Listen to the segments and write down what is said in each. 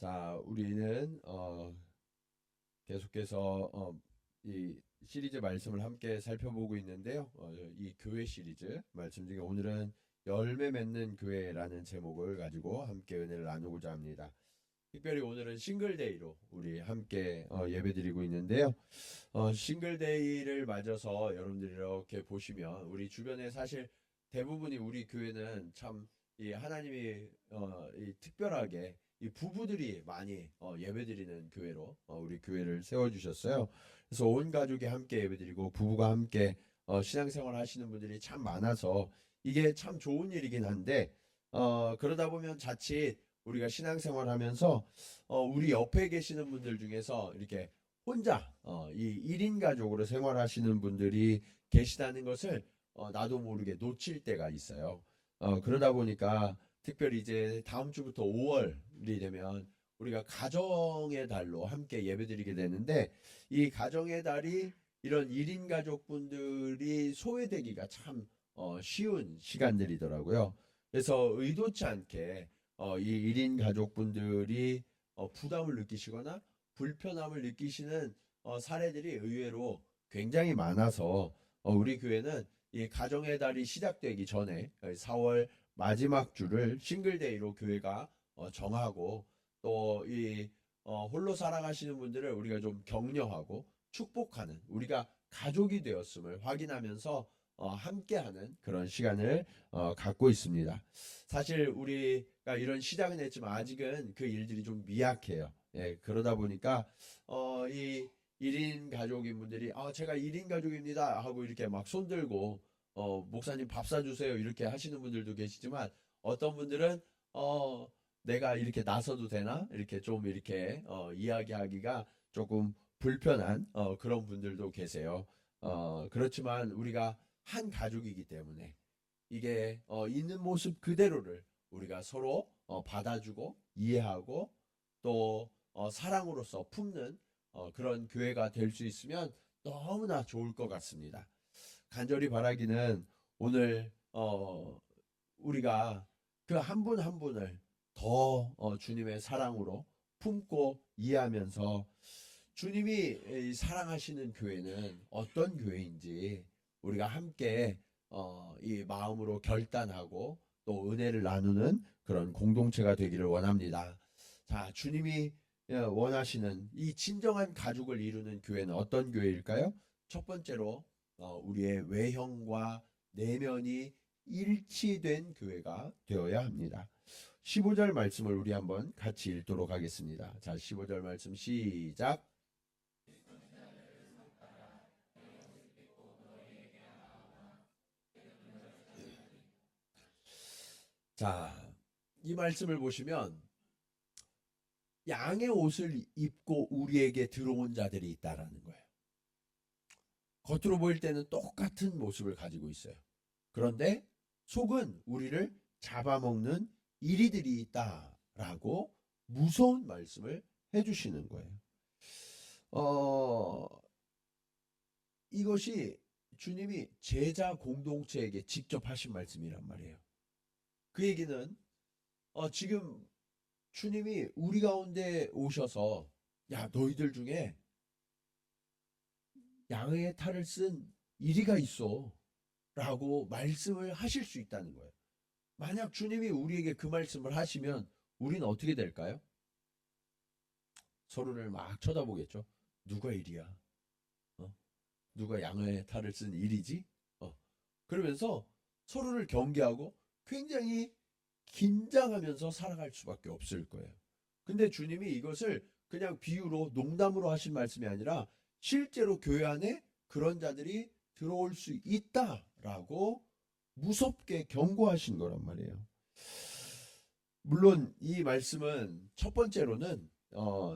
자, 우리는 계속해서 이 시리즈 말씀을 함께 살펴보고 있는데요. 이 교회 시리즈 말씀 중에 오늘은 열매 맺는 교회라는 제목을 가지고 함께 은혜를 나누고자 합니다. 특별히 오늘은 싱글데이로 우리 함께 예배드리고 있는데요. 싱글데이를 맞아서 여러분들이 이렇게 보시면 우리 주변에 사실 대부분이 우리 교회는 참 이 하나님이 이 특별하게 이 부부들이 많이 예배드리는 교회로 우리 교회를 세워주셨어요. 그래서 온 가족이 함께 예배드리고 부부가 함께 신앙생활 하시는 분들이 참 많아서 이게 참 좋은 일이긴 한데 그러다 보면 자칫 우리가 신앙생활 하면서 우리 옆에 계시는 분들 중에서 이렇게 혼자 이 1인 가족으로 생활하시는 분들이 계시다는 것을 나도 모르게 놓칠 때가 있어요. 그러다 보니까 특별히 이제 다음 주부터 5월이 되면 우리가 가정의 달로 함께 예배드리게 되는데 이 가정의 달이 이런 1인 가족분들이 소외되기가 참 쉬운 시간들이더라고요. 그래서 의도치 않게 이 1인 가족분들이 부담을 느끼시거나 불편함을 느끼시는 사례들이 의외로 굉장히 많아서 우리 교회는 이 가정의 달이 시작되기 전에 4월 마지막 주를 싱글데이로 교회가 정하고 또 이 홀로 살아가시는 분들을 우리가 좀 격려하고 축복하는 우리가 가족이 되었음을 확인하면서 함께하는 그런 시간을 갖고 있습니다. 사실 우리가 이런 시작은 했지만 아직은 그 일들이 좀 미약해요. 예, 그러다 보니까 이 1인 가족인 분들이 제가 1인 가족입니다 하고 이렇게 막 손들고 목사님 밥 사주세요 이렇게 하시는 분들도 계시지만 어떤 분들은 내가 이렇게 나서도 되나 이렇게 좀 이렇게 이야기하기가 조금 불편한 그런 분들도 계세요. 그렇지만 우리가 한 가족이기 때문에 이게 있는 모습 그대로를 우리가 서로 받아주고 이해하고 또 사랑으로서 품는 그런 교회가 될 수 있으면 너무나 좋을 것 같습니다. 간절히 바라기는 오늘 우리가 그 한 분 한 분을 더 주님의 사랑으로 품고 이해하면서 주님이 사랑하시는 교회는 어떤 교회인지 우리가 함께 이 마음으로 결단하고 또 은혜를 나누는 그런 공동체가 되기를 원합니다. 자, 주님이 원하시는 이 진정한 가족을 이루는 교회는 어떤 교회일까요? 첫 번째로 우리의 외형과 내면이 일치된 교회가 되어야 합니다. 15절 말씀을 우리 한번 같이 읽도록 하겠습니다. 자, 15절 말씀 시작. 자, 이 말씀을 보시면 양의 옷을 입고 우리에게 들어온 자들이 있다라는 거예요. 겉으로 보일 때는 똑같은 모습을 가지고 있어요. 그런데 속은 우리를 잡아먹는 이리들이 있다라고 무서운 말씀을 해주시는 거예요. 어, 이것이 주님이 제자 공동체에게 직접 하신 말씀이란 말이에요. 그 얘기는 지금 주님이 우리 가운데 오셔서 야 너희들 중에 양의 탈을 쓴 이리가 있어 라고 말씀을 하실 수 있다는 거예요. 만약 주님이 우리에게 그 말씀을 하시면 우리는 어떻게 될까요? 서로를 막 쳐다보겠죠. 누가 이리야? 어? 누가 양의 탈을 쓴 이리지? 그러면서 서로를 경계하고 굉장히 긴장하면서 살아갈 수밖에 없을 거예요. 근데 주님이 이것을 그냥 비유로 농담으로 하신 말씀이 아니라 실제로 교회 안에 그런 자들이 들어올 수 있다라고 무섭게 경고하신 거란 말이에요. 물론 이 말씀은 첫 번째로는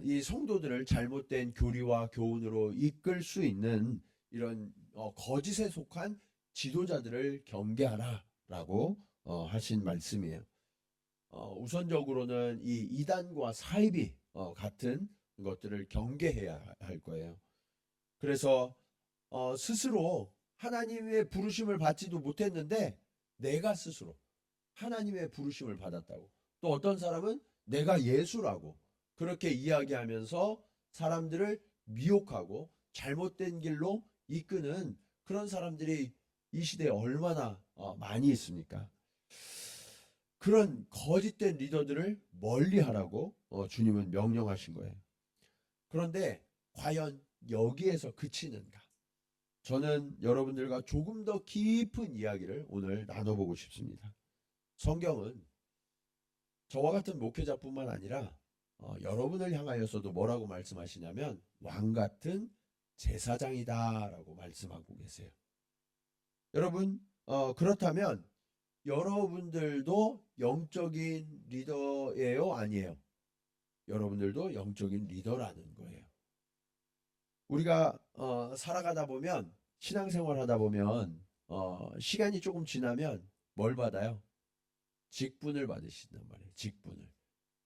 이 성도들을 잘못된 교리와 교훈으로 이끌 수 있는 이런 거짓에 속한 지도자들을 경계하라라고 하신 말씀이에요. 우선적으로는 이 이단과 사이비 같은 것들을 경계해야 할 거예요. 그래서 스스로 하나님의 부르심을 받지도 못했는데 내가 스스로 하나님의 부르심을 받았다고. 또 어떤 사람은 내가 예수라고 그렇게 이야기하면서 사람들을 미혹하고 잘못된 길로 이끄는 그런 사람들이 이 시대에 얼마나 많이 있습니까? 그런 거짓된 리더들을 멀리하라고 주님은 명령하신 거예요. 그런데 과연 여기에서 그치는가? 저는 여러분들과 조금 더 깊은 이야기를 오늘 나눠보고 싶습니다. 성경은 저와 같은 목회자뿐만 아니라 여러분을 향하여서도 뭐라고 말씀하시냐면 왕 같은 제사장이다라고 말씀하고 계세요. 여러분 그렇다면 여러분들도 영적인 리더예요? 아니에요? 여러분들도 영적인 리더라는 거예요. 우리가 살아가다 보면 신앙생활 하다 보면 시간이 조금 지나면 뭘 받아요? 직분을 받으신단 말이에요.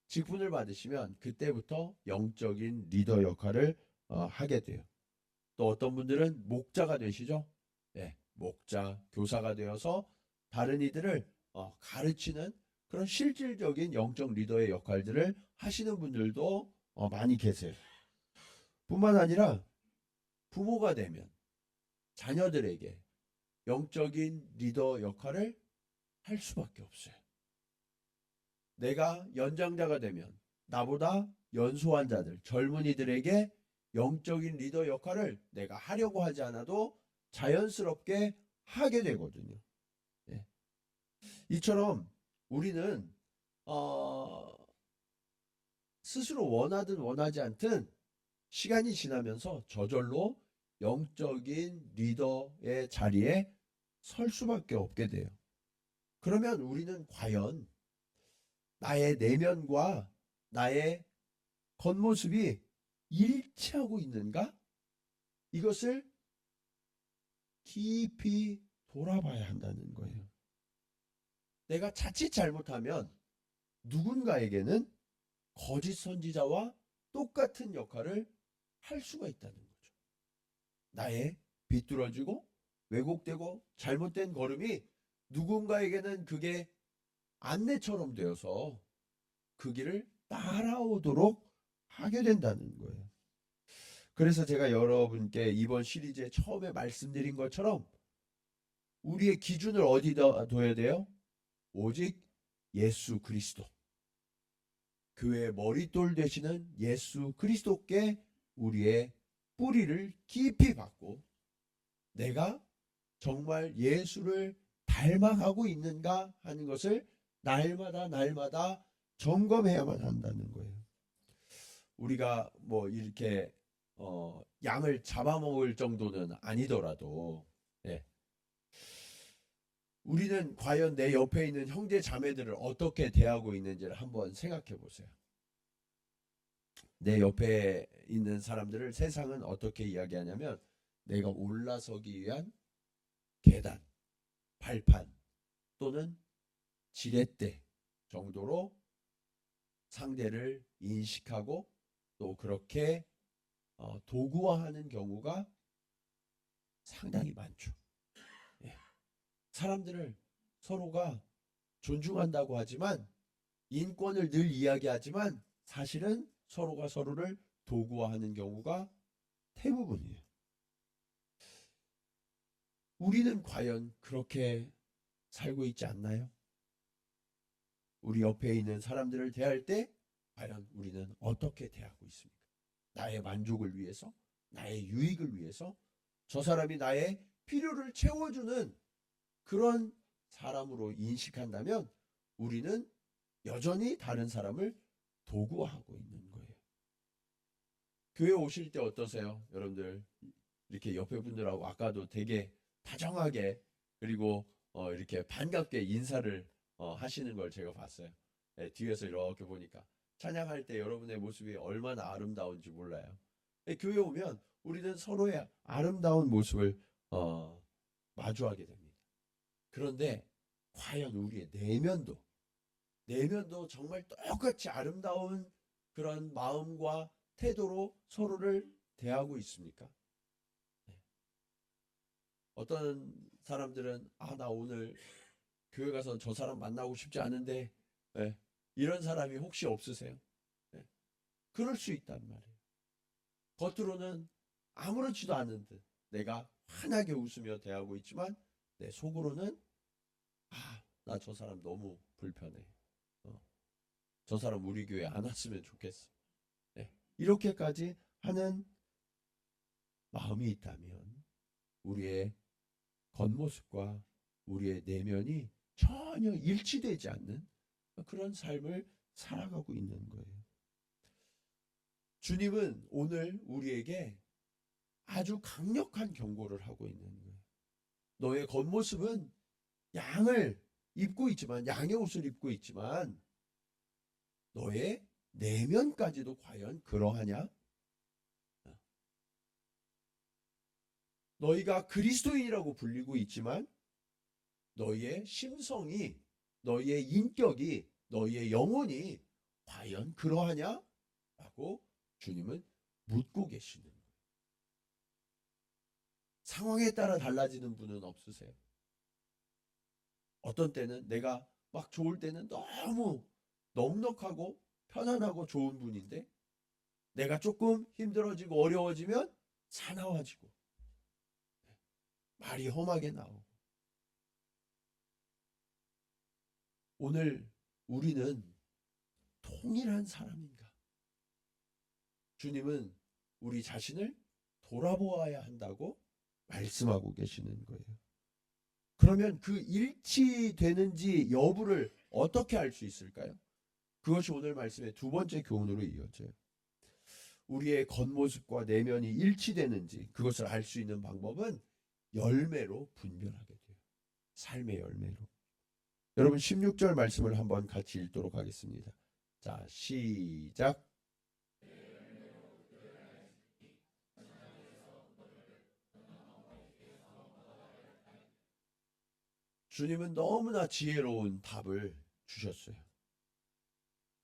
직분을 받으시면 그때부터 영적인 리더 역할을 하게 돼요. 또 어떤 분들은 목자가 되시죠. 네, 목자, 교사가 되어서 다른 이들을 가르치는 그런 실질적인 영적 리더의 역할들을 하시는 분들도 많이 계세요. 뿐만 아니라 부모가 되면 자녀들에게 영적인 리더 역할을 할 수밖에 없어요. 내가 연장자가 되면 나보다 연소한 자들, 젊은이들에게 영적인 리더 역할을 내가 하려고 하지 않아도 자연스럽게 하게 되거든요. 네. 이처럼 우리는 스스로 원하든 원하지 않든 시간이 지나면서 저절로 영적인 리더의 자리에 설 수밖에 없게 돼요. 그러면 우리는 과연 나의 내면과 나의 겉모습이 일치하고 있는가? 이것을 깊이 돌아봐야 한다는 거예요. 내가 자칫 잘못하면 누군가에게는 거짓 선지자와 똑같은 역할을 할 수가 있다는 거죠. 나의 비뚤어지고 왜곡되고 잘못된 걸음이 누군가에게는 그게 안내처럼 되어서 그 길을 따라오도록 하게 된다는 거예요. 그래서 제가 여러분께 이번 시리즈에 처음에 말씀드린 것처럼 우리의 기준을 어디다 둬야 돼요? 오직 예수 그리스도. 교회의 머릿돌 되시는 예수 그리스도께 우리의 뿌리를 깊이 박고 내가 정말 예수를 닮아가고 있는가 하는 것을 날마다 점검해야만 한다는 거예요. 우리가 뭐 이렇게 양을 잡아먹을 정도는 아니더라도 우리는 과연 내 옆에 있는 형제 자매들을 어떻게 대하고 있는지를 한번 생각해 보세요. 내 옆에 있는 사람들을 세상은 어떻게 이야기하냐면 내가 올라서기 위한 계단, 발판 또는 지렛대 정도로 상대를 인식하고 또 그렇게 도구화하는 경우가 상당히 많죠. 사람들을 서로가 존중한다고 하지만 인권을 늘 이야기하지만 사실은 서로가 서로를 도구화하는 경우가 대부분이에요. 우리는 과연 그렇게 살고 있지 않나요? 우리 옆에 있는 사람들을 대할 때 과연 우리는 어떻게 대하고 있습니까? 나의 만족을 위해서, 나의 유익을 위해서, 저 사람이 나의 필요를 채워주는 그런 사람으로 인식한다면 우리는 여전히 다른 사람을 도구화하고 있는 거예요. 교회 오실 때 어떠세요? 여러분들 이렇게 옆에 분들하고 아까도 되게 다정하게 그리고 이렇게 반갑게 인사를 하시는 걸 제가 봤어요. 네, 뒤에서 이렇게 보니까 찬양할 때 여러분의 모습이 얼마나 아름다운지 몰라요. 네, 교회 오면 우리는 서로의 아름다운 모습을 마주하게 됩니다. 그런데 과연 우리의 내면도 정말 똑같이 아름다운 그런 마음과 태도로 서로를 대하고 있습니까? 네. 어떤 사람들은 나 오늘 교회 가서 저 사람 만나고 싶지 않은데 이런 사람이 혹시 없으세요? 그럴 수 있단 말이에요. 겉으로는 아무렇지도 않은 듯 내가 환하게 웃으며 대하고 있지만 내 속으로는 나 저 사람 너무 불편해. 저 사람 우리 교회 안 왔으면 좋겠어. 네. 이렇게까지 하는 마음이 있다면 우리의 겉모습과 우리의 내면이 전혀 일치되지 않는 그런 삶을 살아가고 있는 거예요. 주님은 오늘 우리에게 아주 강력한 경고를 하고 있는 거예요. 너의 겉모습은 양을 입고 있지만, 양의 옷을 입고 있지만 너의 내면까지도 과연 그러하냐? 너희가 그리스도인이라고 불리고 있지만 너희의 심성이, 너희의 인격이, 너희의 영혼이 과연 그러하냐? 라고 주님은 묻고 계시는 거예요. 상황에 따라 달라지는 분은 없으세요? 어떤 때는 내가 막 좋을 때는 너무 넉넉하고 편안하고 좋은 분인데 내가 조금 힘들어지고 어려워지면 사나워지고 말이 험하게 나오고. 오늘 우리는 통일한 사람인가? 주님은 우리 자신을 돌아보아야 한다고 말씀하고 계시는 거예요. 그러면 그 일치되는지 여부를 어떻게 알 수 있을까요? 그것이 오늘 말씀의 두 번째 교훈으로 이어져요. 우리의 겉모습과 내면이 일치되는지 그것을 알 수 있는 방법은 열매로 분별하게 돼요. 삶의 열매로. 여러분 16절 말씀을 한번 같이 읽도록 하겠습니다. 자, 시작. 주님은 너무나 지혜로운 답을 주셨어요.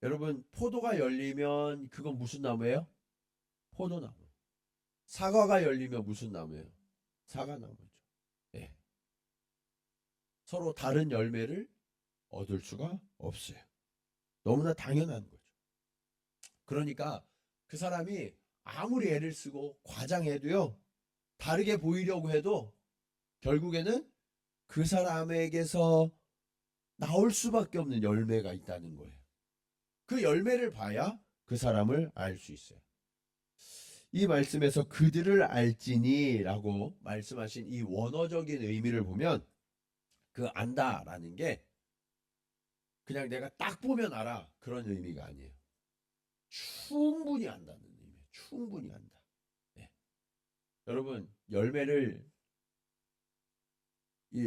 여러분 포도가 열리면 그건 무슨 나무예요? 포도나무. 사과가 열리면 무슨 나무예요? 사과나무죠. 네. 서로 다른 열매를 얻을 수가 없어요. 너무나 당연한 거죠. 그러니까 그 사람이 아무리 애를 쓰고 과장해도요, 다르게 보이려고 해도 결국에는 그 사람에게서 나올 수밖에 없는 열매가 있다는 거예요. 그 열매를 봐야 그 사람을 알 수 있어요. 이 말씀에서 그들을 알지니 라고 말씀하신 이 원어적인 의미를 보면 그 안다라는 게 그냥 내가 딱 보면 알아 그런 의미가 아니에요. 충분히 안다는 의미예요. 충분히 안다. 네. 여러분 열매를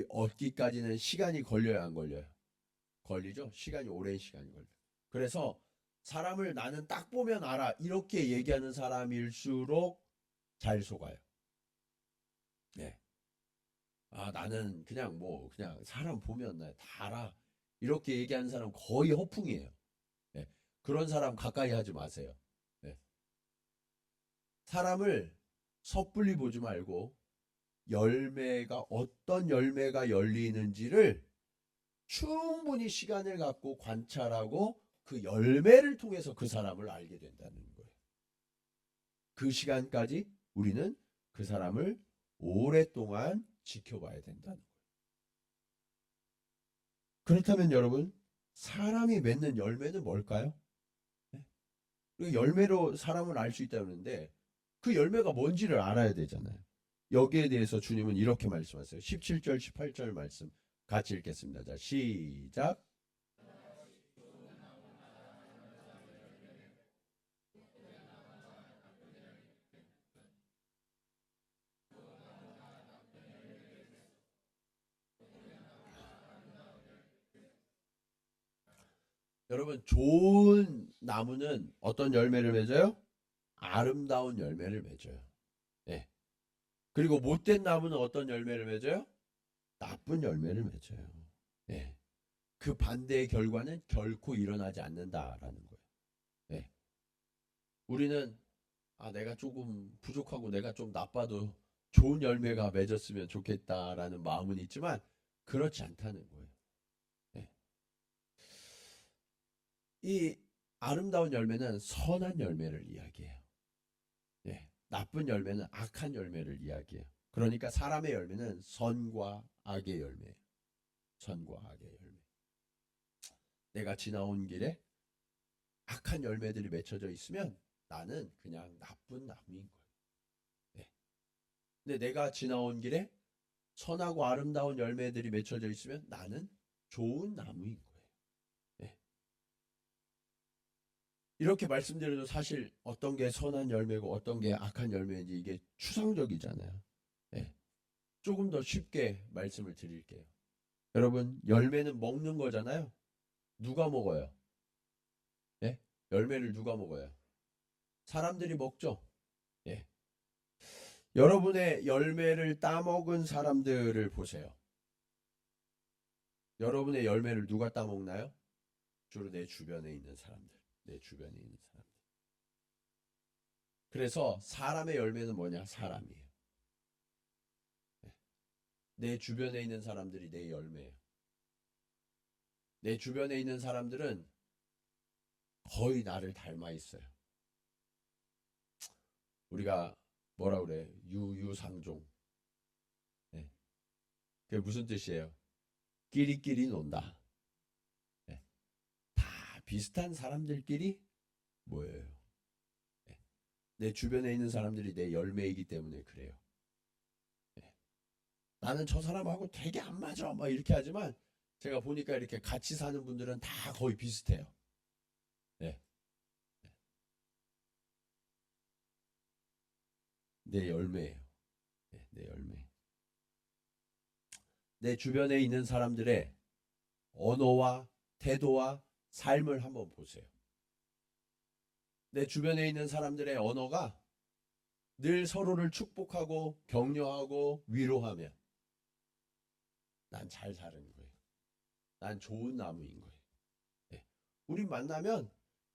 얻기까지는 시간이 걸려야 안 걸려요? 걸리죠. 시간이 오랜 시간이 걸려요. 그래서 사람을 나는 딱 보면 알아 이렇게 얘기하는 사람일수록 잘 속아요. 네. 나는 그냥 그냥 사람 보면 나 다 알아 이렇게 얘기하는 사람 거의 허풍이에요. 네. 그런 사람 가까이 하지 마세요. 네. 사람을 섣불리 보지 말고 어떤 열매가 열리는지를 충분히 시간을 갖고 관찰하고 그 열매를 통해서 그 사람을 알게 된다는 거예요. 그 시간까지 우리는 그 사람을 오랫동안 지켜봐야 된다는 거예요. 그렇다면 여러분, 사람이 맺는 열매는 뭘까요? 네? 열매로 사람을 알 수 있다는데 그 열매가 뭔지를 알아야 되잖아요. 여기에 대해서 주님은 이렇게 말씀하세요. 17절, 18절 말씀 같이 읽겠습니다. 자, 시작. 여러분 좋은 나무는 어떤 열매를 맺어요? 아름다운 열매를 맺어요. 네. 그리고 못된 나무는 어떤 열매를 맺어요? 나쁜 열매를 맺어요. 네. 그 반대의 결과는 결코 일어나지 않는다라는 거예요. 네. 우리는 내가 조금 부족하고 내가 좀 나빠도 좋은 열매가 맺었으면 좋겠다라는 마음은 있지만 그렇지 않다는 거예요. 네. 이 아름다운 열매는 선한 열매를 이야기해요. 예, 나쁜 열매는 악한 열매를 이야기해요. 그러니까 사람의 열매는 선과 악의 열매예요. 선과 악의 열매. 내가 지나온 길에 악한 열매들이 맺혀져 있으면 나는 그냥 나쁜 나무인 거예요. 예. 근데 내가 지나온 길에 선하고 아름다운 열매들이 맺혀져 있으면 나는 좋은 나무인 거예요. 예. 이렇게 말씀드려도 사실 어떤 게 선한 열매고 어떤 게 악한 열매인지 이게 추상적이잖아요. 예. 조금 더 쉽게 말씀을 드릴게요. 여러분, 열매는 먹는 거잖아요. 누가 먹어요? 예? 열매를 누가 먹어요? 사람들이 먹죠. 예. 여러분의 열매를 따먹은 사람들을 보세요. 여러분의 열매를 누가 따먹나요? 주로 내 주변에 있는 사람들. 내 주변에 있는 사람들. 그래서 사람의 열매는 뭐냐? 사람이에요. 예. 내 주변에 있는 사람들이 내 열매예요. 내 주변에 있는 사람들은 거의 나를 닮아 있어요. 우리가 뭐라 그래? 유유상종. 네. 그게 무슨 뜻이에요? 끼리끼리 논다. 네. 다 비슷한 사람들끼리 모여요. 네. 내 주변에 있는 사람들이 내 열매이기 때문에 그래요. 네. 나는 저 사람하고 되게 안 맞아. 막 이렇게 하지만 제가 보니까 이렇게 같이 사는 분들은 다 거의 비슷해요. 네. 내 열매예요. 네. 내 열매. 내 주변에 있는 사람들의 언어와 태도와 삶을 한번 보세요. 내 주변에 있는 사람들의 언어가 늘 서로를 축복하고 격려하고 위로하며 난 잘 사는 거예요. 난 좋은 나무인 거예요. 네. 우리 만나면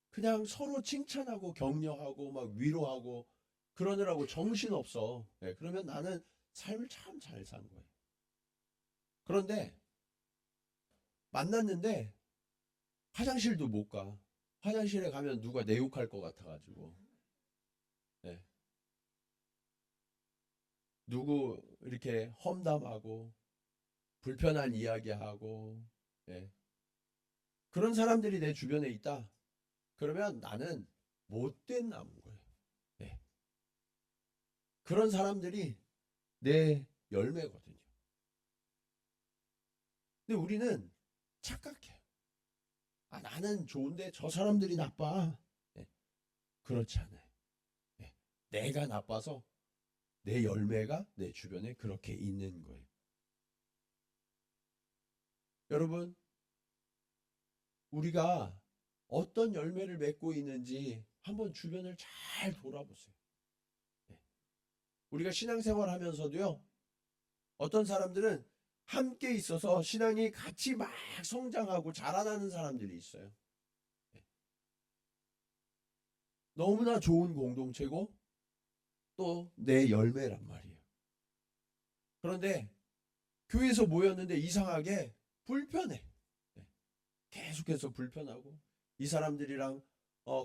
그냥 서로 칭찬하고 격려하고 막 위로하고 그러느라고 정신없어. 네. 그러면 나는 삶을 참 잘 산 거예요. 그런데 만났는데 화장실도 못 가. 화장실에 가면 누가 내 욕할 것 같아가지고. 네. 누구 이렇게 험담하고 불편한 이야기하고 예. 그런 사람들이 내 주변에 있다. 그러면 나는 못된 나무인 거예요. 예. 그런 사람들이 내 열매거든요. 근데 우리는 착각해요. 아, 나는 좋은데 저 사람들이 나빠. 예. 그렇지 않아요. 예. 내가 나빠서 내 열매가 내 주변에 그렇게 있는 거예요. 여러분, 우리가 어떤 열매를 맺고 있는지 한번 주변을 잘 돌아보세요. 예. 우리가 신앙생활 하면서도요, 어떤 사람들은 함께 있어서 신앙이 같이 막 성장하고 자라나는 사람들이 있어요. 예. 너무나 좋은 공동체고 또 내 열매란 말이에요. 그런데 교회에서 모였는데 이상하게 불편해. 예. 계속해서 불편하고 이 사람들이랑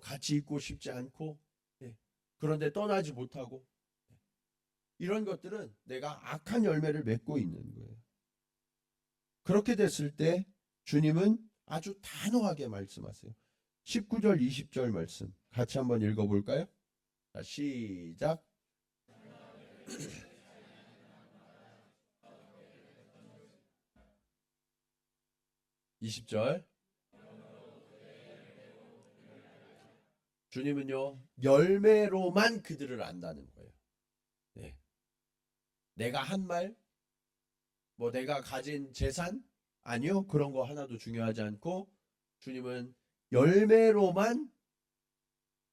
같이 있고 싶지 않고 예. 그런데 떠나지 못하고 이런 것들은 내가 악한 열매를 맺고 있는 거예요. 그렇게 됐을 때 주님은 아주 단호하게 말씀하세요. 19절 20절 말씀 같이 한번 읽어볼까요? 자, 시작. 20절. 주님은요 열매로만 그들을 안다는 거예요. 네. 내가 한 말, 뭐 내가 가진 재산 아니요 그런 거 하나도 중요하지 않고 주님은 열매로만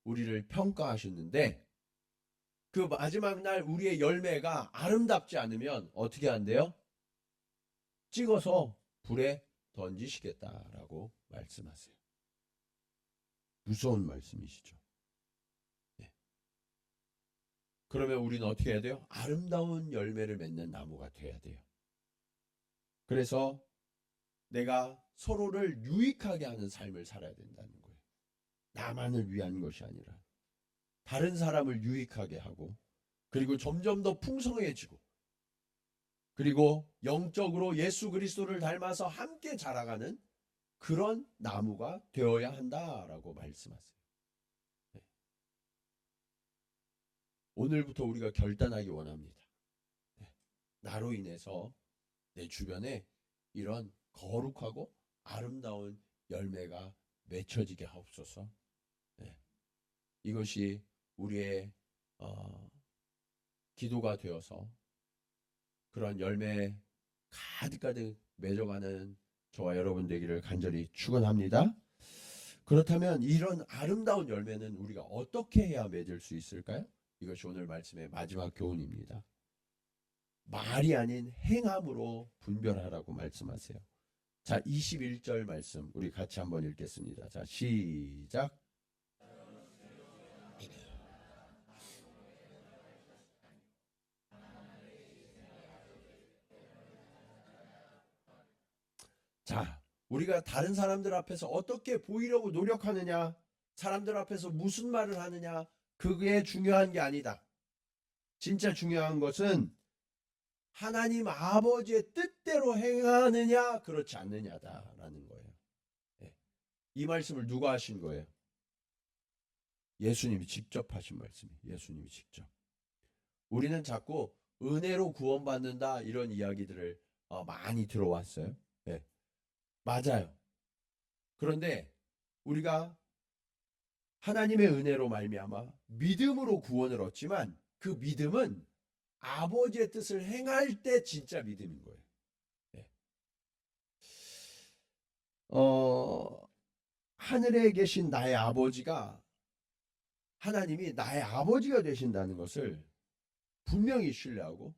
우리를 평가하셨는데 그 마지막 날 우리의 열매가 아름답지 않으면 어떻게 한대요? 찍어서 불에 던지시겠다라고 말씀하세요. 무서운 말씀이시죠. 네. 그러면 우리는 어떻게 해야 돼요? 아름다운 열매를 맺는 나무가 돼야 돼요. 그래서 내가 서로를 유익하게 하는 삶을 살아야 된다는 거예요. 나만을 위한 것이 아니라 다른 사람을 유익하게 하고, 그리고 점점 더 풍성해지고, 그리고 영적으로 예수 그리스도를 닮아서 함께 자라가는 그런 나무가 되어야 한다라고 말씀하세요. 네. 오늘부터 우리가 결단하기 원합니다. 네. 나로 인해서 내 주변에 이런 거룩하고 아름다운 열매가 맺혀지게 하옵소서. 네. 이것이 우리의 기도가 되어서 그런 열매 가득가득 맺어가는 저와 여러분 되기를 간절히 축원합니다. 그렇다면 이런 아름다운 열매는 우리가 어떻게 해야 맺을 수 있을까요? 이것이 오늘 말씀의 마지막 교훈입니다. 말이 아닌 행함으로 분별하라고 말씀하세요. 자, 21절 말씀 우리 같이 한번 읽겠습니다. 자, 시작. 자, 우리가 다른 사람들 앞에서 어떻게 보이려고 노력하느냐, 사람들 앞에서 무슨 말을 하느냐, 그게 중요한 게 아니다. 진짜 중요한 것은 하나님 아버지의 뜻대로 행하느냐, 그렇지 않느냐다라는 거예요. 이 말씀을 누가 하신 거예요? 예수님이 직접 하신 말씀이에요. 예수님이 직접. 우리는 자꾸 은혜로 구원받는다 이런 이야기들을 많이 들어왔어요. 네. 맞아요. 그런데 우리가 하나님의 은혜로 말미암아 믿음으로 구원을 얻지만 그 믿음은 아버지의 뜻을 행할 때 진짜 믿음인 거예요. 네. 하늘에 계신 나의 아버지가 하나님이 나의 아버지가 되신다는 것을 분명히 신뢰하고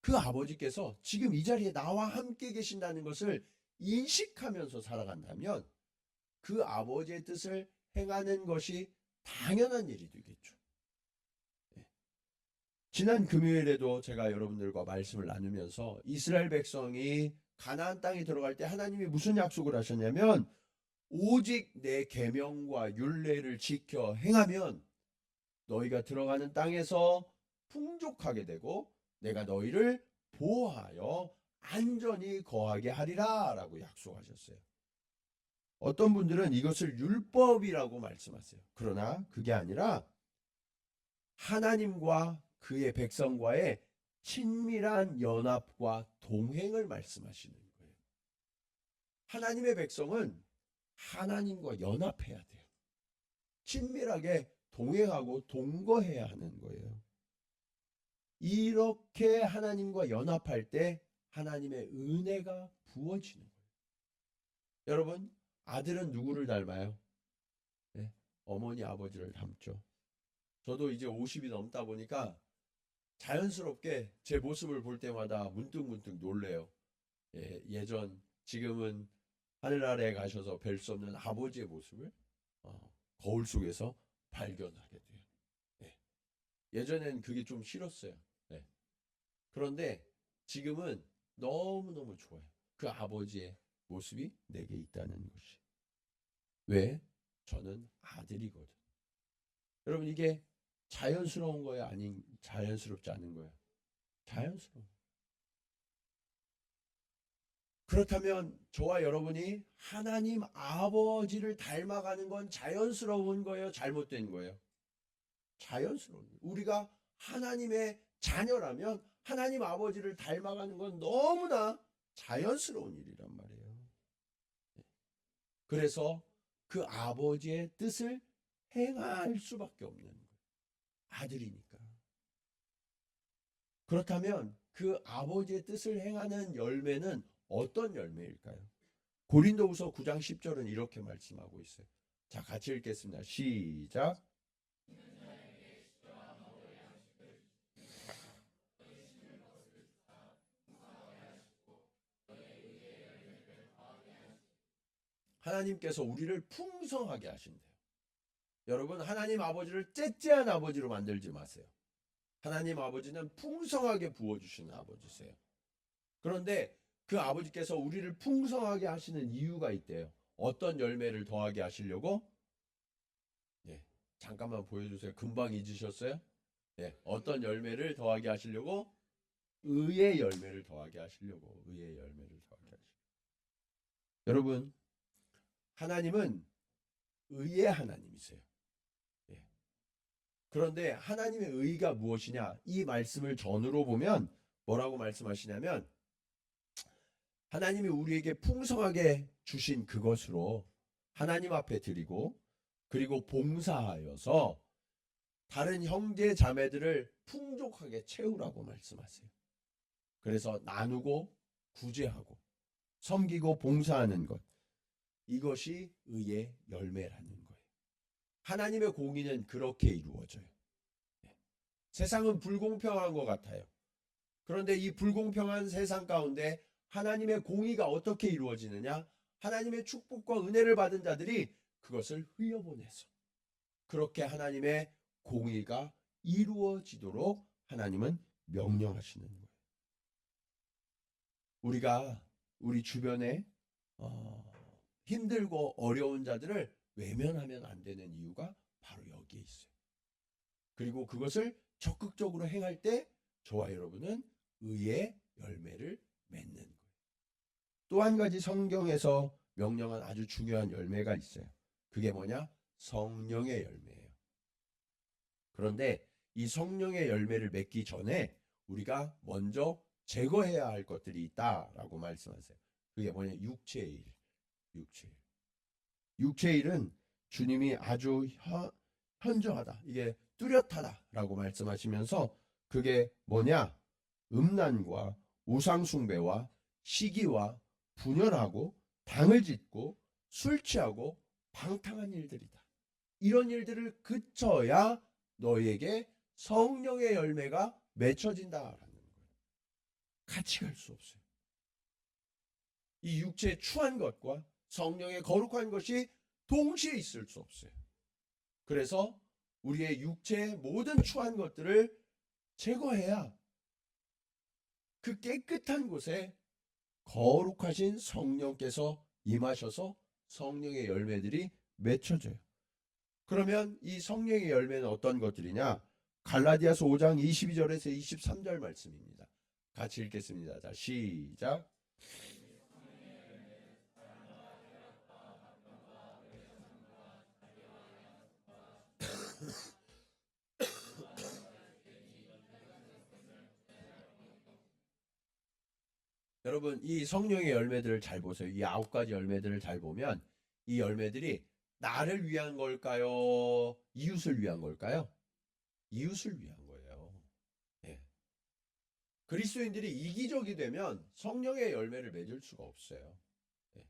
그 아버지께서 지금 이 자리에 나와 함께 계신다는 것을 인식하면서 살아간다면 그 아버지의 뜻을 행하는 것이 당연한 일이 되겠죠. 지난 금요일에도 제가 여러분들과 말씀을 나누면서 이스라엘 백성이 가나안 땅에 들어갈 때 하나님이 무슨 약속을 하셨냐면 오직 내 계명과 율례를 지켜 행하면 너희가 들어가는 땅에서 풍족하게 되고 내가 너희를 보호하여 안전히 거하게 하리라 라고 약속하셨어요. 어떤 분들은 이것을 율법이라고 말씀하세요. 그러나 그게 아니라 하나님과 그의 백성과의 친밀한 연합과 동행을 말씀하시는 거예요. 하나님의 백성은 하나님과 연합해야 돼요. 친밀하게 동행하고 동거해야 하는 거예요. 이렇게 하나님과 연합할 때 하나님의 은혜가 부어지는 거예요. 여러분, 아들은 누구를 닮아요? 네, 어머니 아버지를 닮죠. 저도 이제 50이 넘다 보니까 자연스럽게 제 모습을 볼 때마다 문득문득 놀래요. 지금은 하늘나라에 가셔서 뵐 수 없는 아버지의 모습을 거울 속에서 발견하게 돼요. 예전엔 그게 좀 싫었어요. 그런데 지금은 너무너무 좋아요. 그 아버지의 모습이 내게 있다는 것이. 왜? 저는 아들이거든. 여러분, 이게 자연스러운 거예요? 아닌 자연스럽지 않은 거예요? 자연스러워. 그렇다면 저와 여러분이 하나님 아버지를 닮아가는 건 자연스러운 거예요? 잘못된 거예요? 자연스러운 거예요. 우리가 하나님의 자녀라면 하나님 아버지를 닮아가는 건 너무나 자연스러운 일이란 말이에요. 그래서 그 아버지의 뜻을 행할 수밖에 없는 거예요. 아들이니까. 그렇다면 그 아버지의 뜻을 행하는 열매는 어떤 열매일까요? 고린도후서 9장 10절은 이렇게 말씀하고 있어요. 자, 같이 읽겠습니다. 시작. 하나님께서 우리를 풍성하게 하신대요. 여러분, 하나님 아버지를 째째한 아버지로 만들지 마세요. 하나님 아버지는 풍성하게 부어주시는 아버지세요. 그런데 그 아버지께서 우리를 풍성하게 하시는 이유가 있대요. 어떤 열매를 더하게 하시려고? 잠깐만 보여주세요. 금방 잊으셨어요? 네, 어떤 열매를 더하게 하시려고? 의의 열매를 더하게 하시려고. 의의 열매를 더하게 하시려고. 여러분, 하나님은 의의 하나님이세요. 예. 그런데 하나님의 의가 무엇이냐? 이 말씀을 전으로 보면 뭐라고 말씀하시냐면 하나님이 우리에게 풍성하게 주신 그것으로 하나님 앞에 드리고 그리고 봉사하여서 다른 형제 자매들을 풍족하게 채우라고 말씀하세요. 그래서 나누고 구제하고 섬기고 봉사하는 것, 이것이 의의 열매라는 거예요. 하나님의 공의는 그렇게 이루어져요. 세상은 불공평한 것 같아요. 그런데 이 불공평한 세상 가운데 하나님의 공의가 어떻게 이루어지느냐? 하나님의 축복과 은혜를 받은 자들이 그것을 흘려보내서 그렇게 하나님의 공의가 이루어지도록 하나님은 명령하시는 거예요. 우리가 우리 주변에 힘들고 어려운 자들을 외면하면 안 되는 이유가 바로 여기에 있어요. 그리고 그것을 적극적으로 행할 때 저와 여러분은 의의 열매를 맺는 거예요. 또 한 가지 성경에서 명령한 아주 중요한 열매가 있어요. 그게 뭐냐? 성령의 열매예요. 그런데 이 성령의 열매를 맺기 전에 우리가 먼저 제거해야 할 것들이 있다라고 말씀하세요. 그게 뭐냐? 육체의 일. 육체의 일은 주님이 아주 현저하다. 이게 뚜렷하다라고 말씀하시면서 그게 뭐냐? 음란과 우상숭배와 시기와 분열하고 당을 짓고 술 취하고 방탕한 일들이다. 이런 일들을 그쳐야 너희에게 성령의 열매가 맺혀진다라는 거예요. 같이 갈 수 없어요. 이 육체의 추한 것과 성령의 거룩한 것이 동시에 있을 수 없어요. 그래서 우리의 육체의 모든 추한 것들을 제거해야 그 깨끗한 곳에 거룩하신 성령께서 임하셔서 성령의 열매들이 맺혀져요. 그러면 이 성령의 열매는 어떤 것들이냐? 갈라디아서 5장 22절에서 23절 말씀입니다. 같이 읽겠습니다. 자, 시작. 여러분, 이 성령의 열매들을 잘 보세요. 이 9가지 열매들을 잘 보면 이 열매들이 나를 위한 걸까요? 이웃을 위한 걸까요? 이웃을 위한 거예요. 예. 그리스도인들이 이기적이 되면 성령의 열매를 맺을 수가 없어요. 예.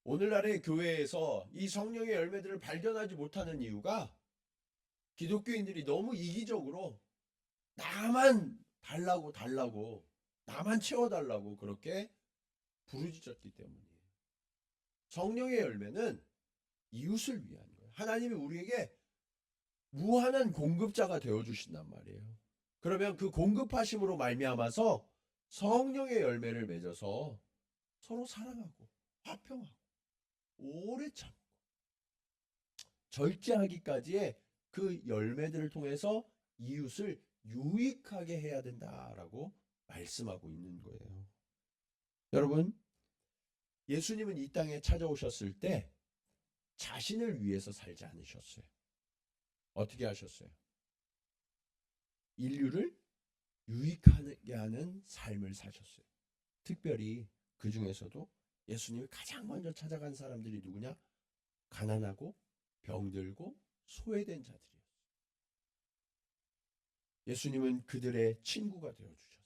오늘날의 교회에서 이 성령의 열매들을 발견하지 못하는 이유가 기독교인들이 너무 이기적으로 나만 달라고 나만 채워달라고 그렇게 부르짖었기 때문이에요. 성령의 열매는 이웃을 위한 거예요. 하나님이 우리에게 무한한 공급자가 되어주신단 말이에요. 그러면 그 공급하심으로 말미암아서 성령의 열매를 맺어서 서로 사랑하고 화평하고 오래 참고 절제하기까지의 그 열매들을 통해서 이웃을 유익하게 해야 된다라고 말씀하고 있는 거예요. 여러분, 예수님은 이 땅에 찾아오셨을 때 자신을 위해서 살지 않으셨어요. 어떻게 하셨어요? 인류를 유익하게 하는 삶을 사셨어요. 특별히 그 중에서도 예수님이 가장 먼저 찾아간 사람들이 누구냐? 가난하고 병들고 소외된 자들이었어요. 예수님은 그들의 친구가 되어주셨어요.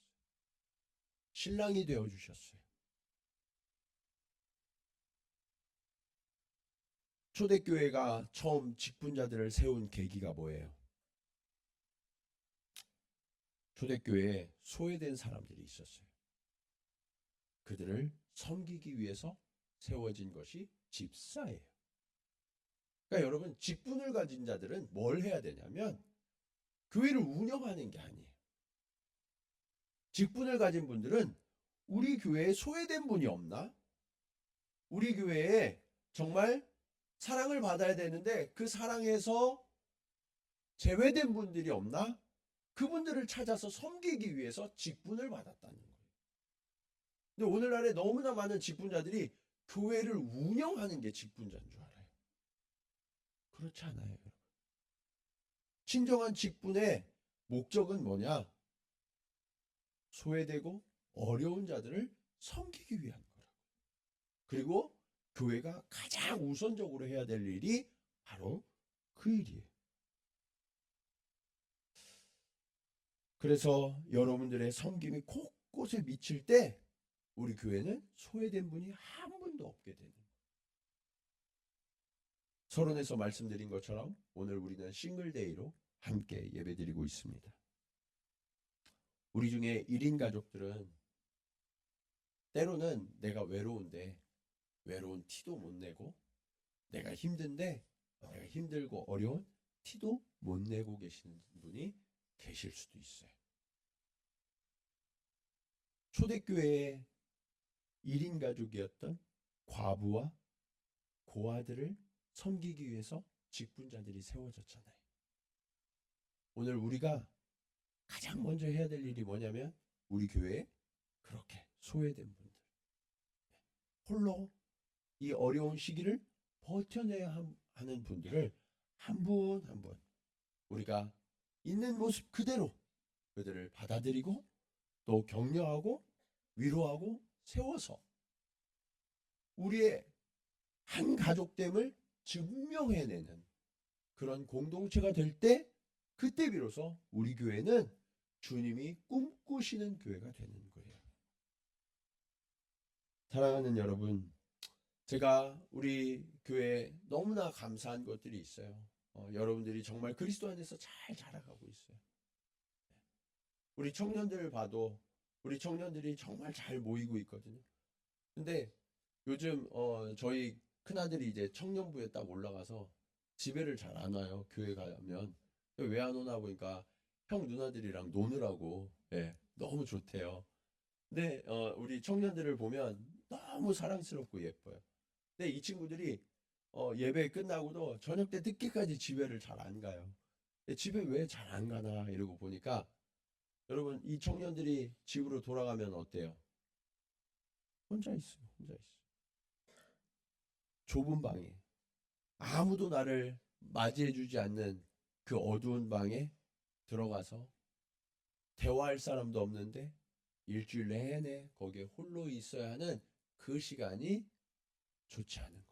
신랑이 되어주셨어요. 초대교회가 처음 직분자들을 세운 계기가 뭐예요? 초대교회에 소외된 사람들이 있었어요. 그들을 섬기기 위해서 세워진 것이 집사예요. 그러니까 여러분, 직분을 가진 자들은 뭘 해야 되냐면 교회를 운영하는 게 아니에요. 직분을 가진 분들은 우리 교회에 소외된 분이 없나? 우리 교회에 정말 사랑을 받아야 되는데 그 사랑에서 제외된 분들이 없나? 그분들을 찾아서 섬기기 위해서 직분을 받았다는 거예요. 근데 오늘날에 너무나 많은 직분자들이 교회를 운영하는 게 직분자인 줄 알아요. 그렇지 않아요, 여러분. 진정한 직분의 목적은 뭐냐? 소외되고 어려운 자들을 섬기기 위한 거라고. 그리고 교회가 가장 우선적으로 해야 될 일이 바로 그 일이에요. 그래서 여러분들의 섬김이 곳곳에 미칠 때 우리 교회는 소외된 분이 한 분도 없게 되는 거예요. 서론에서 말씀드린 것처럼 오늘 우리는 싱글데이로 함께 예배드리고 있습니다. 우리 중에 1인 가족들은 때로는 내가 외로운데 외로운 티도 못 내고 내가 힘든데 내가 힘들고 어려운 티도 못 내고 계시는 분이 계실 수도 있어요. 초대교회의 1인 가족이었던 과부와 고아들을 섬기기 위해서 직분자들이 세워졌잖아요. 오늘 우리가 가장 먼저 해야 될 일이 뭐냐면 우리 교회에 그렇게 소외된 분들, 홀로 이 어려운 시기를 버텨내야 하는 분들을 한 분 한 분 우리가 있는 모습 그대로 그들을 받아들이고 또 격려하고 위로하고 세워서 우리의 한 가족됨을 증명해내는 그런 공동체가 될 때 그때 비로소 우리 교회는 주님이 꿈꾸시는 교회가 되는 거예요. 사랑하는 여러분, 제가 우리 교회에 너무나 감사한 것들이 있어요. 여러분들이 정말 그리스도 안에서 잘 자라가고 있어요. 우리 청년들 봐도 우리 청년들이 정말 잘 모이고 있거든요. 근데 요즘 저희 큰아들이 이제 청년부에 딱 올라가서 집에를 잘 안 와요. 교회 가면. 왜 안 오나 보니까 형 누나들이랑 노느라고. 예, 너무 좋대요. 근데 우리 청년들을 보면 너무 사랑스럽고 예뻐요. 근데 이 친구들이 예배 끝나고도 저녁 때 늦게까지 집에를 잘 안 가요. 집에 왜 잘 안 가나 이러고 보니까 여러분 이 청년들이 집으로 돌아가면 어때요? 혼자 있어요. 혼자 있어요. 좁은 방에 아무도 나를 맞이해주지 않는 그 어두운 방에 들어가서 대화할 사람도 없는데 일주일 내내 거기에 홀로 있어야 하는 그 시간이 좋지 않은 거예요.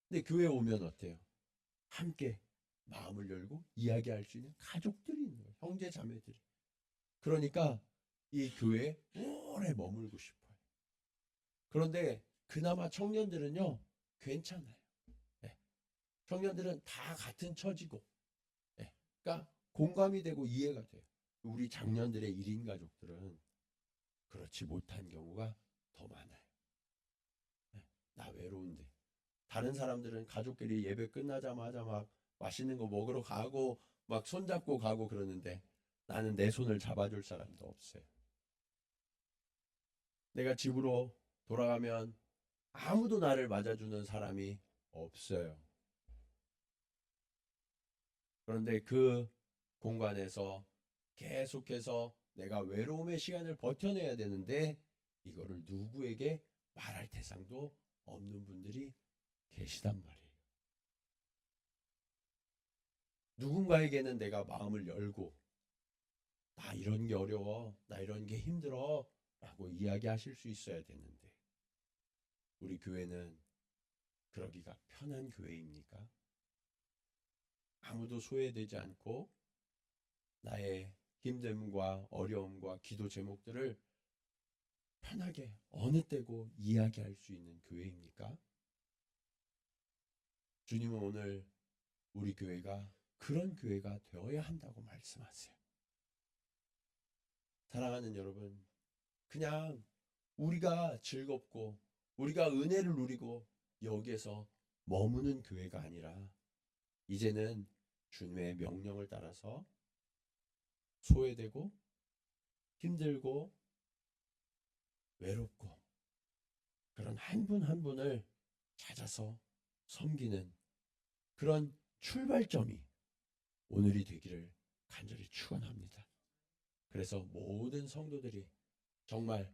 근데 교회 오면 어때요? 함께 마음을 열고 이야기할 수 있는 가족들이 있는 거예요. 형제 자매들이. 그러니까 이 교회에 오래 머물고 싶어요. 그런데 그나마 청년들은요 괜찮아요. 네. 청년들은 다 같은 처지고, 네. 그러니까 공감이 되고 이해가 돼요. 우리 장년들의 1인 가족들은 그렇지 못한 경우가 더 많아요. 네. 나 외로운데. 다른 사람들은 가족끼리 예배 끝나자마자 막 맛있는 거 먹으러 가고 막 손잡고 가고 그러는데 나는 내 손을 잡아줄 사람도 없어요. 내가 집으로 돌아가면 아무도 나를 맞아주는 사람이 없어요. 그런데 그 공간에서 계속해서 내가 외로움의 시간을 버텨내야 되는데 이거를 누구에게 말할 대상도 없는 분들이 계시단 말이에요. 누군가에게는 내가 마음을 열고 나 이런 게 어려워, 나 이런 게 힘들어 라고 이야기하실 수 있어야 되는데 우리 교회는 그러기가 편한 교회입니까? 아무도 소외되지 않고 나의 힘듦과 어려움과 기도 제목들을 편하게 어느 때고 이야기할 수 있는 교회입니까? 주님은 오늘 우리 교회가 그런 교회가 되어야 한다고 말씀하세요. 사랑하는 여러분, 그냥 우리가 즐겁고 우리가 은혜를 누리고 여기에서 머무는 교회가 아니라 이제는 주님의 명령을 따라서 소외되고 힘들고 외롭고 그런 한 분 한 분을 찾아서 섬기는 그런 출발점이 오늘이 되기를 간절히 축원합니다. 그래서 모든 성도들이 정말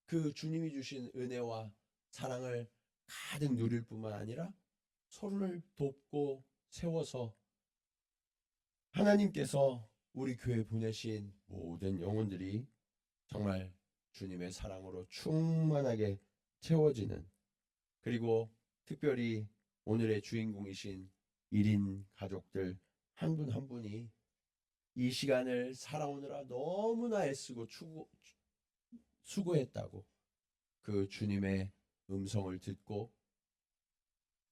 그 주님이 주신 은혜와 사랑을 가득 누릴 뿐만 아니라 서로를 돕고 세워서 하나님께서 우리 교회에 보내신 모든 영혼들이 정말 주님의 사랑으로 충만하게 채워지는, 그리고 특별히 오늘의 주인공이신 1인 가족들 한 분 한 분이 이 시간을 살아오느라 너무나 애쓰고 수고했다고 그 주님의 음성을 듣고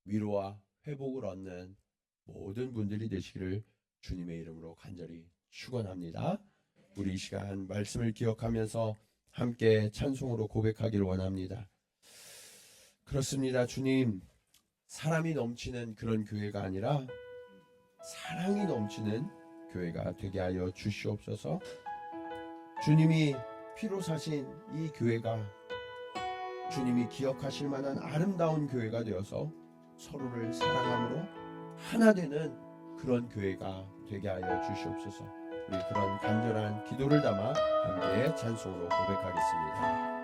위로와 회복을 얻는 모든 분들이 되시기를 주님의 이름으로 간절히 축원합니다. 우리 이 시간 말씀을 기억하면서 함께 찬송으로 고백하기를 원합니다. 그렇습니다. 주님, 사람이 넘치는 그런 교회가 아니라 사랑이 넘치는 교회가 되게 하여 주시옵소서. 주님이 피로 사신 이 교회가 주님이 기억하실 만한 아름다운 교회가 되어서 서로를 사랑함으로 하나 되는 그런 교회가 되게 하여 주시옵소서. 우리 그런 간절한 기도를 담아 함께 찬송으로 고백하겠습니다.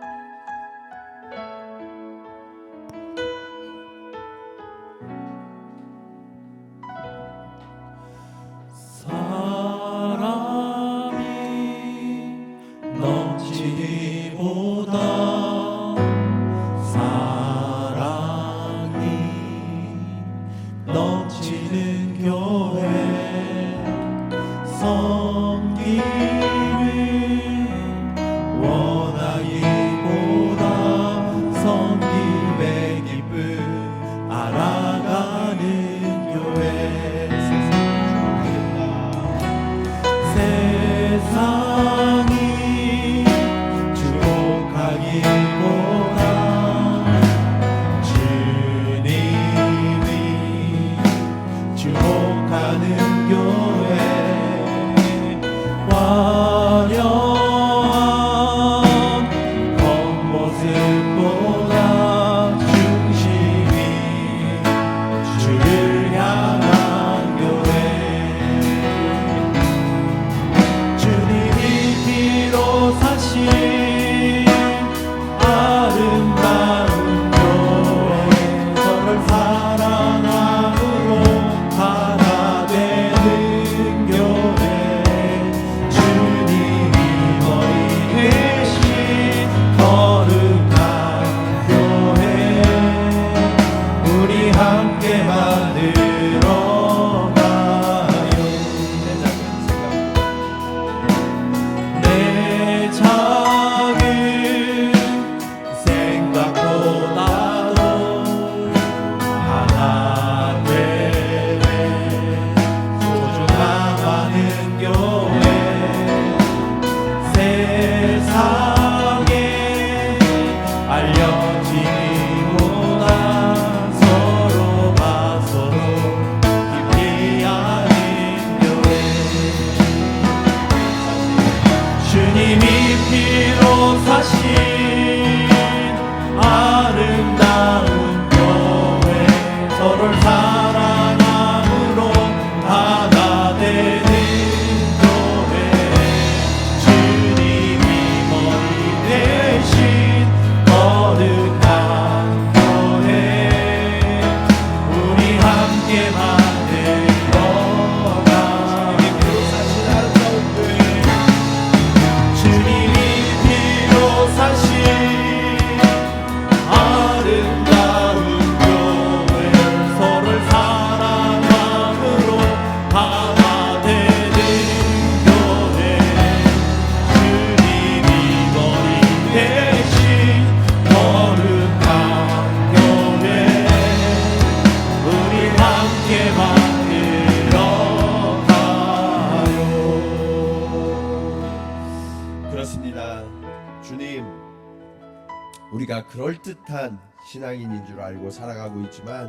우리가 그럴듯한 신앙인인 줄 알고 살아가고 있지만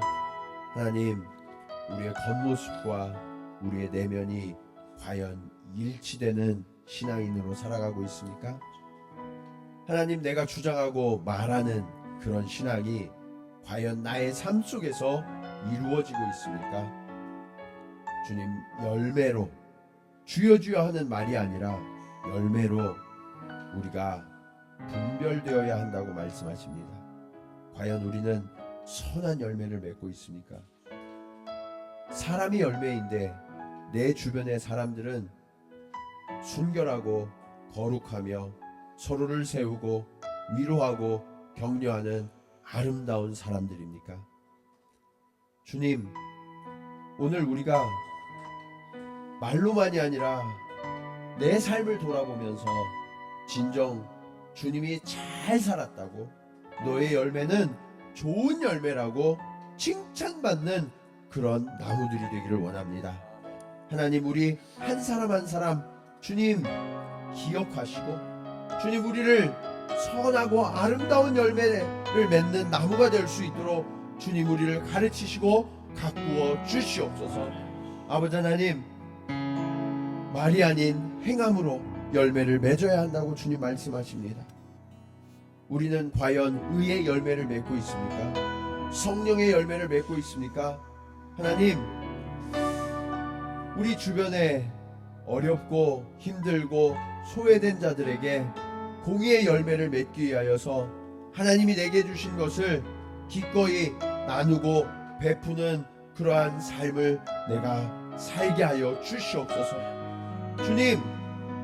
하나님, 우리의 겉모습과 우리의 내면이 과연 일치되는 신앙인으로 살아가고 있습니까? 하나님, 내가 주장하고 말하는 그런 신앙이 과연 나의 삶 속에서 이루어지고 있습니까? 주님 열매로 주여 주여 하는 말이 아니라 열매로 우리가 분별되어야 한다고 말씀하십니다. 과연 우리는 선한 열매를 맺고 있습니까? 사람이 열매인데 내 주변의 사람들은 순결하고 거룩하며 서로를 세우고 위로하고 격려하는 아름다운 사람들입니까? 주님, 오늘 우리가 말로만이 아니라 내 삶을 돌아보면서 진정 주님이 잘 살았다고, 너의 열매는 좋은 열매라고 칭찬받는 그런 나무들이 되기를 원합니다. 하나님, 우리 한 사람 한 사람 주님 기억하시고 주님 우리를 선하고 아름다운 열매를 맺는 나무가 될 수 있도록 주님 우리를 가르치시고 가꾸어 주시옵소서. 아버지 하나님, 말이 아닌 행함으로 열매를 맺어야 한다고 주님 말씀하십니다. 우리는 과연 의의 열매를 맺고 있습니까? 성령의 열매를 맺고 있습니까? 하나님, 우리 주변에 어렵고 힘들고 소외된 자들에게 공의의 열매를 맺기 위하여서 하나님이 내게 주신 것을 기꺼이 나누고 베푸는 그러한 삶을 내가 살게 하여 주시옵소서. 주님,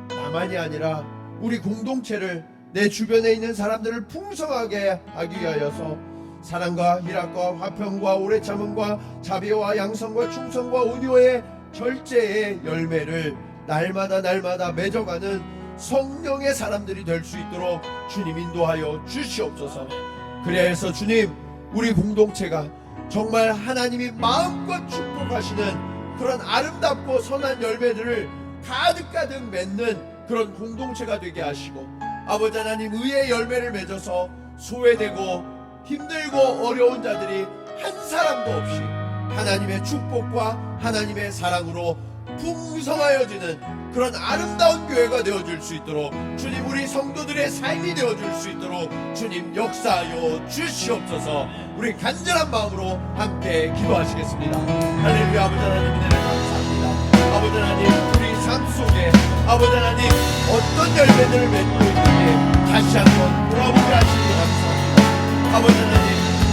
나만이 아니라 우리 공동체를, 내 주변에 있는 사람들을 풍성하게 하기 위하여서 사랑과 희락과 화평과 오래 참음과 자비와 양성과 충성과 온유의 절제의 열매를 날마다 맺어가는 성령의 사람들이 될 수 있도록 주님 인도하여 주시옵소서. 그래서 주님, 우리 공동체가 정말 하나님이 마음껏 축복하시는 그런 아름답고 선한 열매들을 가득 맺는 그런 공동체가 되게 하시고, 아버지 하나님, 의의 열매를 맺어서 소외되고 힘들고 어려운 자들이 한 사람도 없이 하나님의 축복과 하나님의 사랑으로 풍성하여지는 그런 아름다운 교회가 되어줄 수 있도록 주님, 우리 성도들의 삶이 되어줄 수 있도록 주님 역사하여 주시옵소서. 우리 간절한 마음으로 함께 기도하시겠습니다. 할렐루야. 아버지 하나님, 은혜를 감사합니다. 아버지 하나님, 우리 삶 속에 아버지 하나님 어떤 열매들을 맺고 있는지 다시 한번 돌아보게 하시니 감사합니다. 아버지 하나님,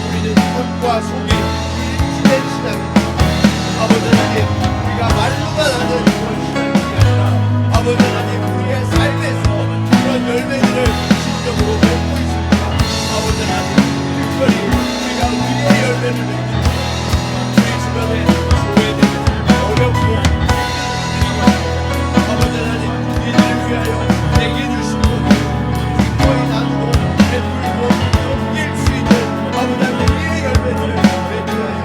우리는 흙과 속이 일치된 신앙입니다. 아버지 하나님, 우리가 말로만 하는 그런 신앙이 아니라 아버지 하나님, 우리의 삶에서 그런 열매들을 진정으로 맺고 있습니다. 아버지 하나님, 특별히 우리가 의의 열매를 맺고 우리 주변에 소외되는 어렵고 아버지 하나님, 이들을 위하여 내게 주신 것 기꺼이 나누고 베풀고 섬길 수 있는 아버지 하나님 의의 열매들을 맺으하여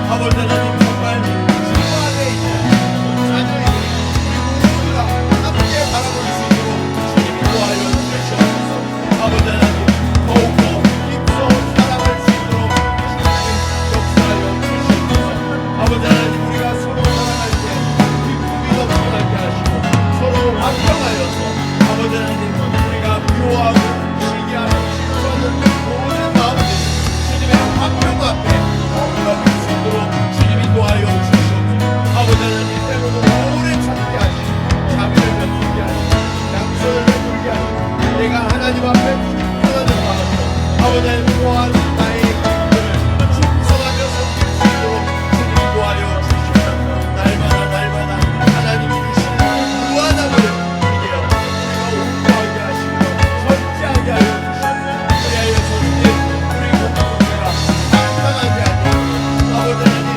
아버지 하나님, 정말 주님 안에 있는 자녀에게 우리 모두가 함께 바라볼 수 있도록 주님이 도와여 주시옵소서. 아버지 하나님, 더욱더 깊소 살아갈 수 있도록 주님이 역사하여 주시옵소서. 아버지 하나님, 우리가 서로 살아갈 때 기쁨이 넘쳐나게 하시고 서로 화평하여서 아버지 하나님, 우리가 미워하고 시기하고 질투하는 모든 마음들이 주님의 화평 앞에 엉덩이 주님이 도와여 주시옵소서. 아버지 하나님, 때로는 오래 참게 하시고 자비를 베풀게 하시고 양손을 베풀게 하시고 내가 하나님 앞에 충성하는 마음으로 아버지 하나님 또한 나의 기쁨을 충성하며 섬길 수 있도록 주님이 도와여 주시옵소서. 날마다 하나님이 주시는 무한함을 기대어 우리가 온전하게 하시고 절제하게 하여 주시옵소서. 그리하여서 주님, 우리 공동체가 쌍쌍하게 하니 아버지 하나님,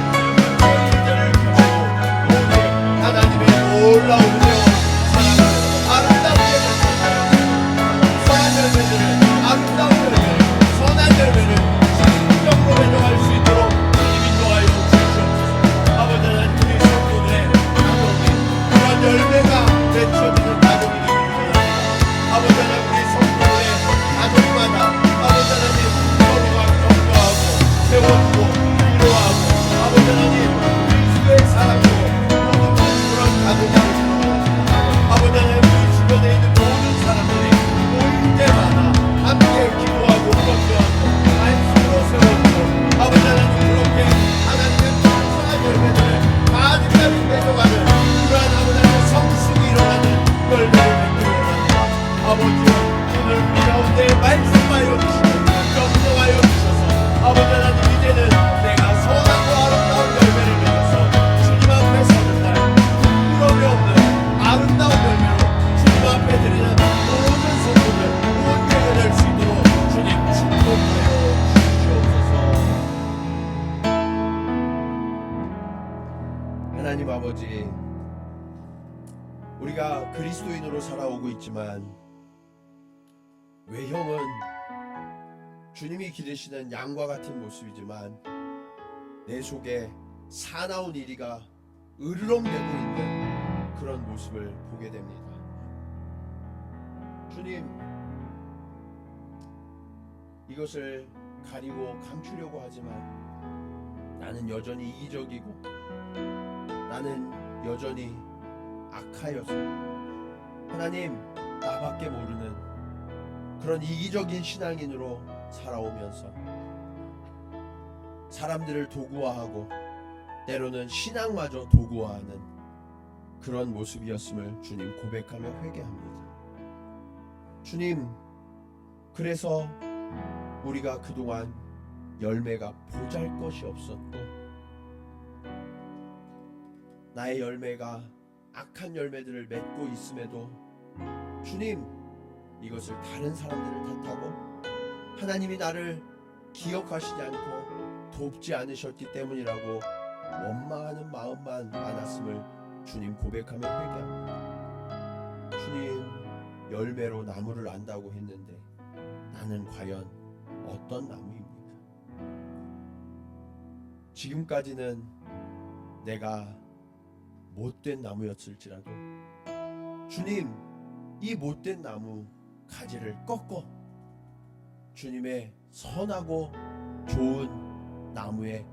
저희들을 가지고 하나님의 놀라운 은혜와 사랑을 아름답게 맺어주시옵소서. 선한 열매들을, 아름다운 열매를, 선한 열매를 내가 그리스도인으로 살아오고 있지만 외형은 주님이 기르시는 양과 같은 모습이지만 내 속에 사나운 이리가 으르렁대고 있는 그런 모습을 보게 됩니다. 주님, 이것을 가리고 감추려고 하지만 나는 여전히 이기적이고 나는 여전히 악하여서 하나님, 나밖에 모르는 그런 이기적인 신앙인으로 살아오면서 사람들을 도구화하고 때로는 신앙마저 도구화하는 그런 모습이었음을 주님 고백하며 회개합니다. 주님, 그래서 우리가 그동안 열매가 보잘것이 없었고 나의 열매가 악한 열매들을 맺고 있음에도 주님, 이것을 다른 사람들을 탓하고 하나님이 나를 기억하시지 않고 돕지 않으셨기 때문이라고 원망하는 마음만 많았음을 주님 고백하며 회개합니다. 주님, 열매로 나무를 안다고 했는데 나는 과연 어떤 나무입니까? 지금까지는 내가 못된 나무였을지라도 주님, 이 못된 나무 가지를 꺾어 주님의 선하고 좋은 나무에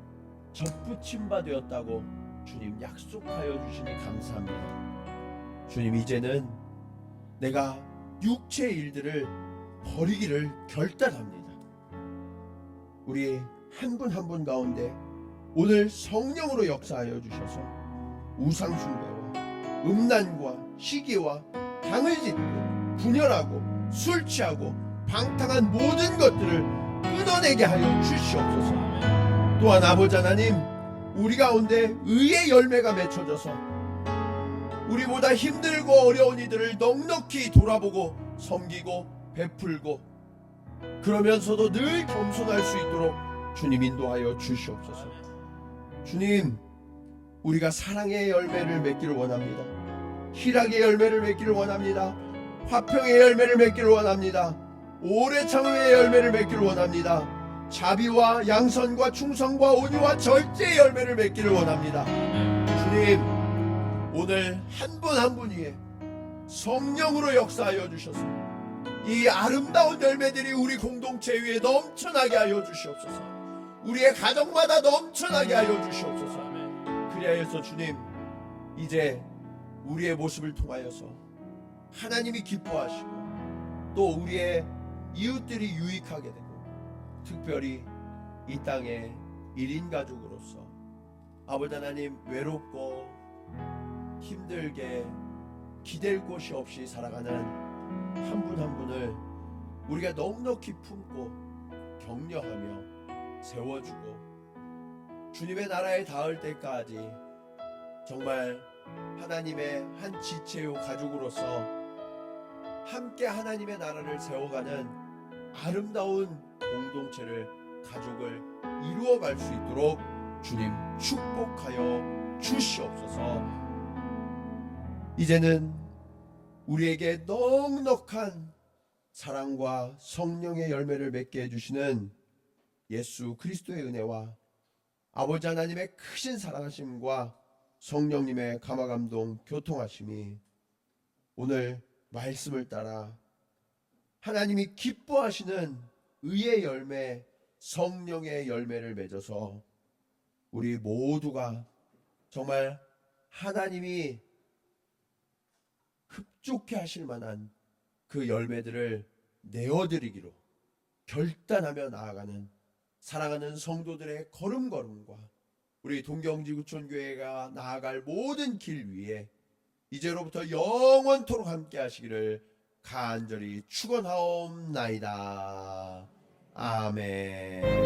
접붙임 바 되었다고 주님 약속하여 주시니 감사합니다. 주님, 이제는 내가 육체의 일들을 버리기를 결단합니다. 우리 한 분 한 분 가운데 오늘 성령으로 역사하여 주셔서 우상숭배와 음란과 시기와 당을 짓고 분열하고 술 취하고 방탕한 모든 것들을 끊어내게 하여 주시옵소서. 또한 아버지 하나님, 우리 가운데 의의 열매가 맺혀져서 우리보다 힘들고 어려운 이들을 넉넉히 돌아보고 섬기고 베풀고 그러면서도 늘 겸손할 수 있도록 주님 인도하여 주시옵소서. 주님, 우리가 사랑의 열매를 맺기를 원합니다. 희락의 열매를 맺기를 원합니다. 화평의 열매를 맺기를 원합니다. 오래 참음의 열매를 맺기를 원합니다. 자비와 양선과 충성과 온유와 절제의 열매를 맺기를 원합니다. 주님, 오늘 한 분 한 분 위에 성령으로 역사하여 주셔서 이 아름다운 열매들이 우리 공동체 위에 넘쳐나게 하여 주시옵소서. 우리의 가정마다 넘쳐나게 하여 주시옵소서. 그리하여서 주님, 이제 우리의 모습을 통하여서 하나님이 기뻐하시고 또 우리의 이웃들이 유익하게 되고 특별히 이 땅의 1인 가족으로서 아버지 하나님, 외롭고 힘들게 기댈 곳이 없이 살아가는 한 분 한 분을 우리가 넉넉히 품고 격려하며 세워주고 주님의 나라에 닿을 때까지 정말 하나님의 한 지체요 가족으로서 함께 하나님의 나라를 세워가는 아름다운 공동체를, 가족을 이루어갈 수 있도록 주님 축복하여 주시옵소서. 이제는 우리에게 넉넉한 사랑과 성령의 열매를 맺게 해주시는 예수 그리스도의 은혜와 아버지 하나님의 크신 사랑하심과 성령님의 감화감동 교통하심이 오늘 말씀을 따라 하나님이 기뻐하시는 의의 열매, 성령의 열매를 맺어서 우리 모두가 정말 하나님이 흡족해 하실 만한 그 열매들을 내어드리기로 결단하며 나아가는 사랑하는 성도들의 걸음걸음과 우리 동경지구촌교회가 나아갈 모든 길 위에 이제로부터 영원토록 함께 하시기를 간절히 축원하옵나이다. 아멘.